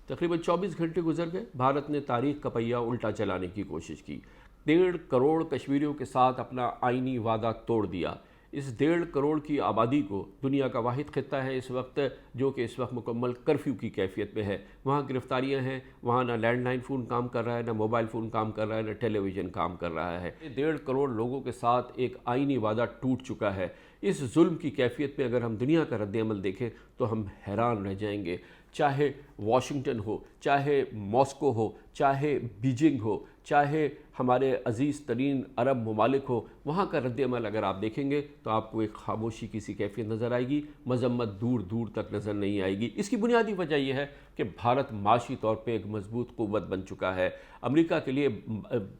तकरीबन 24 घंटे गुजर गए, भारत ने तारीख का पहिया उल्टा चलाने की कोशिश की। 1.5 करोड़ कश्मीरियों के साथ अपना आईनी वादा तोड़ दिया। इस 1.5 करोड़ की आबादी को दुनिया का वाहिद खित्ता है इस वक्त जो कि इस वक्त मुकम्मल कर्फ्यू की कैफियत में है। वहाँ गिरफ्तारियाँ हैं, वहाँ ना लैंडलाइन फ़ोन काम कर रहा है, ना मोबाइल फ़ोन काम कर रहा है, ना टेलीविज़न काम कर रहा है। 1.5 करोड़ लोगों के साथ एक आईनी वादा टूट चुका है। इस जुल्म की कैफियत में अगर हम दुनिया का रद्द-ए-अमल देखें तो हम हैरान रह जाएंगे। चाहे वाशिंगटन हो, चाहे मॉस्को हो, चाहे बीजिंग हो, चाहे हमारे अज़ीज़ तरीन अरब ममालिक हो, वहाँ का रद्द-ए-अमल अगर आप देखेंगे तो आपको एक खामोशी की सी कैफियत नज़र आएगी, मज़म्मत दूर दूर तक नज़र नहीं आएगी। इसकी बुनियादी वजह यह है कि भारत माशी तौर पे एक मजबूत क़ुव्वत बन चुका है। अमेरिका के लिए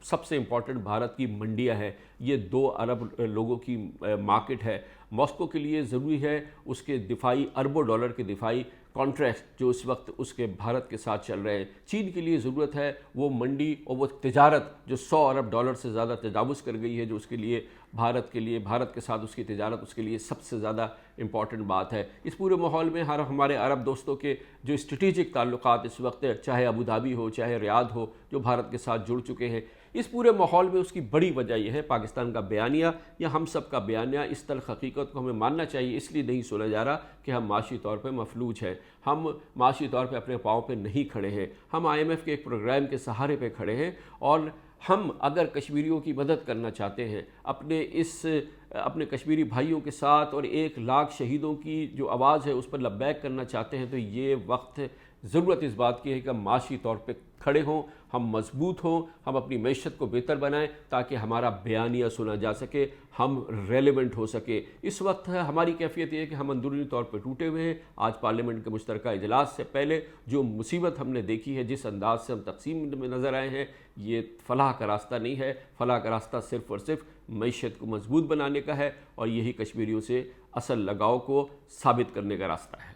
सबसे इम्पॉर्टेंट भारत की मंडियाँ हैं, ये 2 अरब लोगों की मार्केट है। मॉस्को के लिए ज़रूरी है उसके दिफाई अरबों डॉलर के दिफाई कॉन्ट्रैक्ट जो इस वक्त उसके भारत के साथ चल रहे हैं। चीन के लिए ज़रूरत है वो मंडी और वो तिजारत जो 100 अरब डॉलर से ज़्यादा तजावुज़ कर गई है, जो उसके लिए भारत के साथ उसकी तिजारत उसके लिए सबसे ज़्यादा इम्पॉर्टेंट बात है। इस पूरे माहौल में हमारे अरब दोस्तों के जो स्ट्रेटिजिक ताल्लुकात इस वक्त चाहे अबू धाबी हो, चाहे रियाद हो, जो भारत के साथ जुड़ चुके हैं, इस पूरे माहौल में उसकी बड़ी वजह यह है पाकिस्तान का बयानिया या हम सब का बयानिया इस तल्ख़ हकीकत को हमें मानना चाहिए। इसलिए नहीं सुना जा रहा कि हम माशी तौर पर मफलूज हैं, हम माशी तौर पर अपने पाँव पर नहीं खड़े हैं, हम IMF के एक प्रोग्राम के सहारे पर खड़े हैं। और हम अगर कश्मीरियों की मदद करना चाहते हैं, अपने कश्मीरी भाइयों के साथ और 1 लाख शहीदों की जो आवाज़ है उस पर लब्बैक करना चाहते हैं, तो ये वक्त ज़रूरत इस बात की है कि हम माशी तौर पे खड़े हों, हम मजबूत हों, हम अपनी मैशत को बेहतर बनाएं ताकि हमारा बयानिया सुना जा सके, हम रेलेवेंट हो सके। इस वक्त हमारी कैफियत ये है कि हम अंदरूनी तौर पर टूटे हुए हैं। आज पार्लियामेंट के मुश्तरका इजलास से पहले जो मुसीबत हमने देखी है, जिस अंदाज से हम तकसीम में नज़र आए हैं, ये फलाह का रास्ता नहीं है। फलाह का रास्ता सिर्फ़ और सिर्फ मैशत को मजबूत बनाने का है और यही कश्मीरियों से असल लगाव को साबित करने का रास्ता है।